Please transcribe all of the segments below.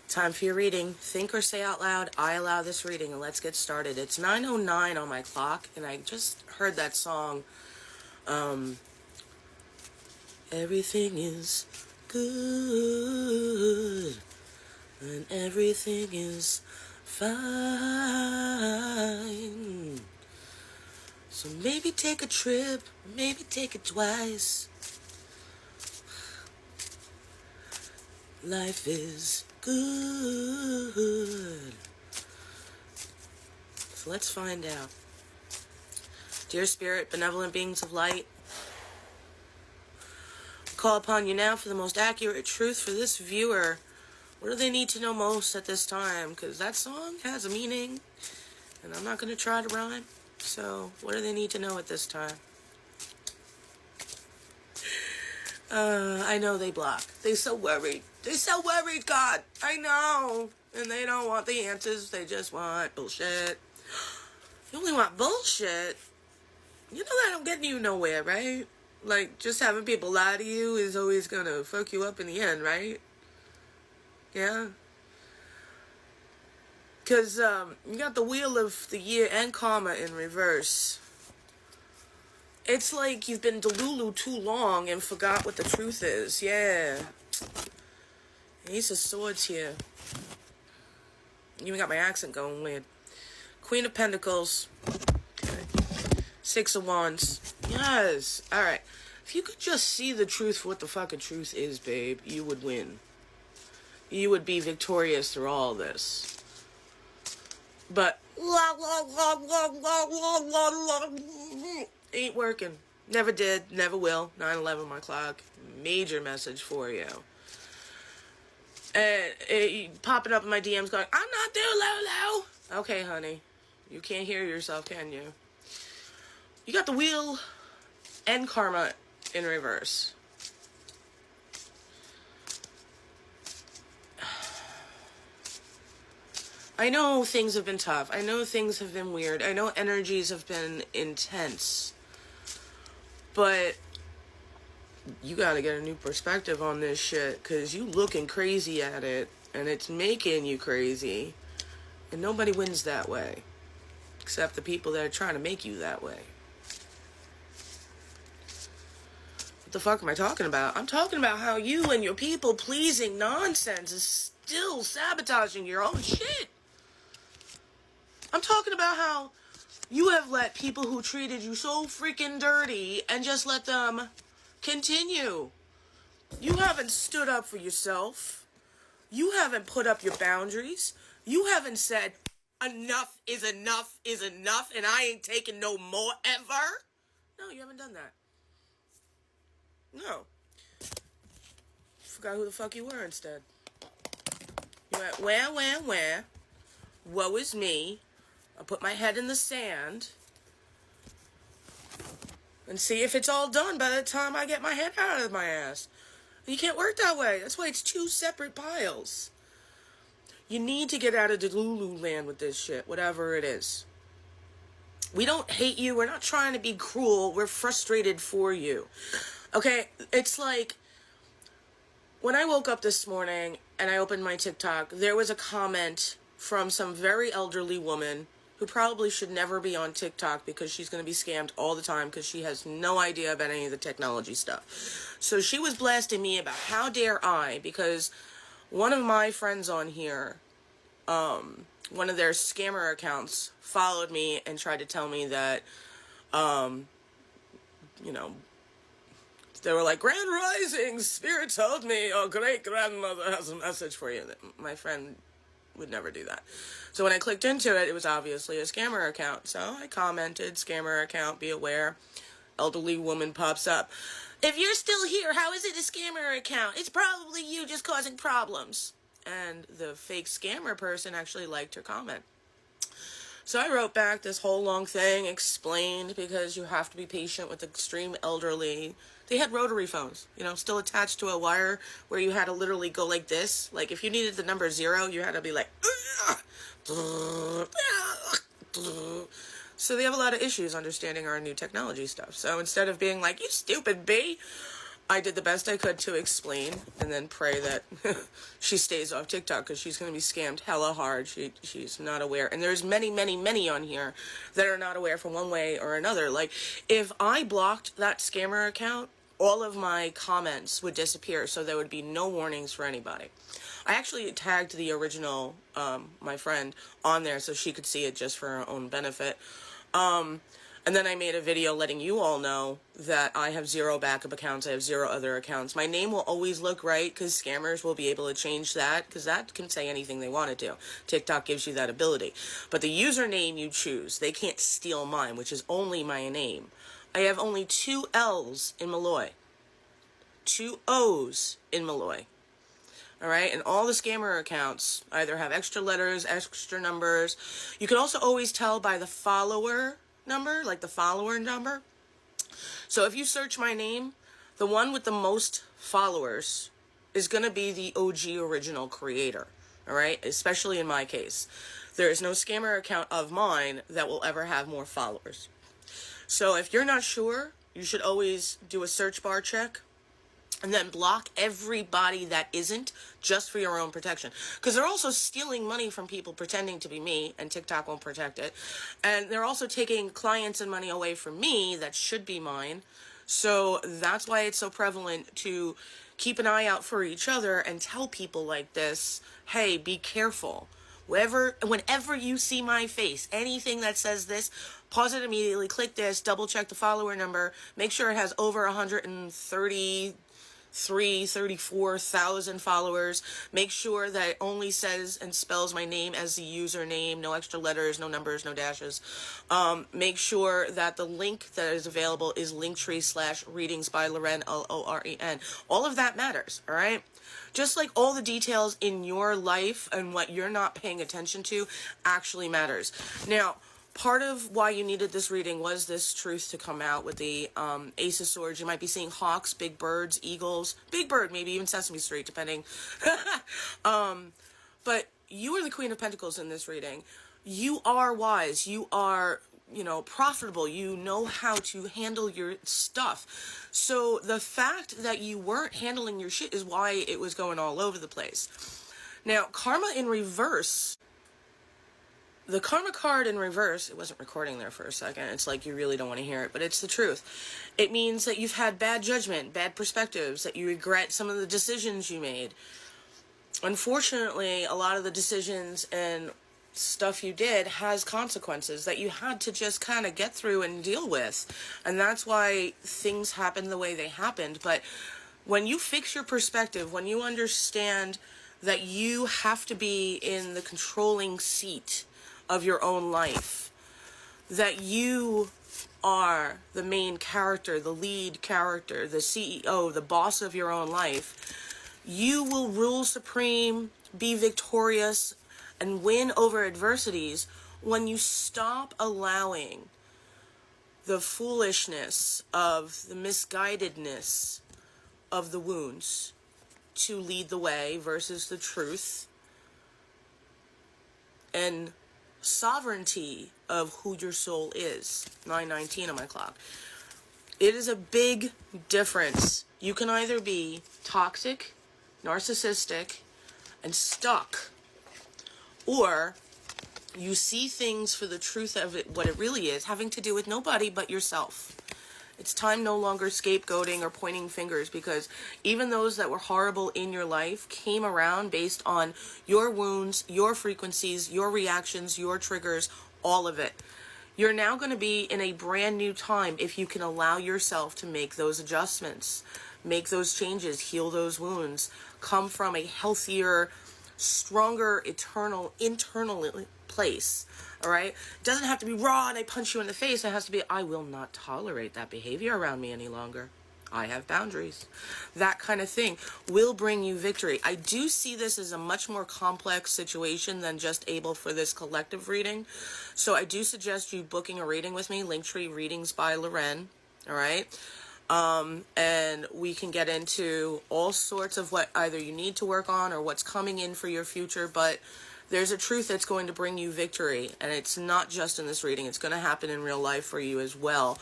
Time for your reading. Think or say out loud, I allow this reading, and let's get started. It's 9:09 on my clock, and I just heard that song, everything is good, and everything is fine. So maybe take a trip, maybe take it twice. Life is good. So let's find out. Dear Spirit, benevolent beings of light, call upon you now for the most accurate truth for this viewer. What do they need to know most at this time? Because that song has a meaning, and I'm not going to try to rhyme. So what do they need to know at this time? I know they block. They're so worried. They're so worried, God. I know. And they don't want the answers. They just want bullshit. You only want bullshit? You know that don't get you nowhere, right? Like, just having people lie to you is always gonna fuck you up in the end, right? Yeah? Because, you got the wheel of the year and karma in reverse. It's like you've been Delulu too long and forgot what the truth is. Yeah. Ace of Swords here. Even got my accent going weird. Queen of Pentacles. Okay. Six of Wands. Yes. Alright. If you could just see the truth for what the fucking truth is, babe, you would win. You would be victorious through all this. But ain't working. Never did. Never will. 9/11 my clock. Major message for you. And popping up in my DMs going, I'm not there, Lolo. Okay, honey. You can't hear yourself, can you? You got the wheel and karma in reverse. I know things have been tough. I know things have been weird. I know energies have been intense. But you gotta get a new perspective on this shit, because you looking crazy at it, and it's making you crazy. And nobody wins that way. Except the people that are trying to make you that way. What the fuck am I talking about? I'm talking about how you and your people-pleasing nonsense is still sabotaging your own shit. I'm talking about how you have let people who treated you so freaking dirty and just let them continue. You haven't stood up for yourself. You haven't put up your boundaries. You haven't said, enough is enough is enough, and I ain't taking no more ever. No, you haven't done that. No. Forgot who the fuck you were instead. You went, where? Woe is me. I'll put my head in the sand and see if it's all done by the time I get my head out of my ass. You can't work that way. That's why it's two separate piles. You need to get out of Delulu land with this shit, whatever it is. We don't hate you. We're not trying to be cruel. We're frustrated for you. Okay, it's like when I woke up this morning and I opened my TikTok, there was a comment from some very elderly woman who probably should never be on TikTok because she's going to be scammed all the time because she has no idea about any of the technology stuff. So she was blasting me about how dare I, because one of my friends on here, one of their scammer accounts followed me and tried to tell me that, you know, they were like, Grand Rising, Spirit told me your great-grandmother has a message for you. My friend would never do that. So when I clicked into it, it was obviously a scammer account. So I commented, scammer account, be aware. Elderly woman pops up. If you're still here, how is it a scammer account? It's probably you just causing problems. And the fake scammer person actually liked her comment. So I wrote back this whole long thing, explained, because you have to be patient with extreme elderly. They had rotary phones, you know, still attached to a wire where you had to literally go like this. Like if you needed the number 0, you had to be like, so they have a lot of issues understanding our new technology stuff. So instead of being like, you stupid bee, I did the best I could to explain, and then pray that she stays off TikTok, because she's going to be scammed hella hard. She's not aware. And there's many, many, many on here that are not aware from one way or another. Like, if I blocked that scammer account, all of my comments would disappear, so there would be no warnings for anybody. I actually tagged the original, my friend, on there so she could see it just for her own benefit. And then I made a video letting you all know that I have 0 backup accounts. I have 0 other accounts. My name will always look right, because scammers will be able to change that, because that can say anything they want to do. TikTok gives you that ability. But the username you choose, they can't steal mine, which is only my name. I have only 2 L's in molloy, 2 O's in molloy. Alright, and all the scammer accounts either have extra letters, extra numbers. You can also always tell by the follower number, like the follower number. So if you search my name, the one with the most followers is going to be the OG original creator. Alright, especially in my case. There is no scammer account of mine that will ever have more followers. So if you're not sure, you should always do a search bar check. And then block everybody that isn't, just for your own protection. Because they're also stealing money from people pretending to be me, and TikTok won't protect it. And they're also taking clients and money away from me that should be mine. So that's why it's so prevalent to keep an eye out for each other and tell people like this, hey, be careful. Whenever you see my face, anything that says this, pause it immediately, click this, double check the follower number, make sure it has over 34,000 followers. Make sure that it only says and spells my name as the username, no extra letters, no numbers, no dashes. Make sure that the link that is available is linktree/readings by Loren, LOREN. All of that matters, all right? Just like all the details in your life and what you're not paying attention to actually matters. Now, part of why you needed this reading was this truth to come out with the Ace of Swords. You might be seeing hawks, big birds, eagles, big bird, maybe even Sesame Street, depending. But you are the Queen of Pentacles in this reading. You are wise. You are, profitable. You know how to handle your stuff. So the fact that you weren't handling your shit is why it was going all over the place. Now, karma in reverse. The karma card in reverse, it wasn't recording there for a second. It's like you really don't want to hear it, but it's the truth. It means that you've had bad judgment, bad perspectives, that you regret some of the decisions you made. Unfortunately, a lot of the decisions and stuff you did has consequences that you had to just kind of get through and deal with. And that's why things happened the way they happened. But when you fix your perspective, when you understand that you have to be in the controlling seat of your own life, that you are the main character, the lead character, the CEO, the boss of your own life, you will rule supreme, be victorious, and win over adversities when you stop allowing the foolishness of the misguidedness of the wounds to lead the way versus the truth and sovereignty of who your soul is. 9:19 on my clock. It is a big difference. You can either be toxic, narcissistic, and stuck, or you see things for the truth of it, what it really is, having to do with nobody but yourself. It's time no longer scapegoating or pointing fingers, because even those that were horrible in your life came around based on your wounds, your frequencies, your reactions, your triggers, all of it. You're now going to be in a brand new time if you can allow yourself to make those adjustments, make those changes, heal those wounds, come from a healthier, stronger, internal place. All right? It doesn't have to be raw and I punch you in the face. It has to be, I will not tolerate that behavior around me any longer. I have boundaries. That kind of thing will bring you victory. I do see this as a much more complex situation than just able for this collective reading. So I do suggest you booking a reading with me, Linktree Readings by Loren. All right? And we can get into all sorts of what either you need to work on or what's coming in for your future, but there's a truth that's going to bring you victory, and it's not just in this reading. It's going to happen in real life for you as well.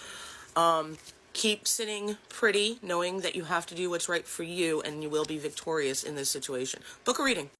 Keep sitting pretty, knowing that you have to do what's right for you, and you will be victorious in this situation. Book a reading.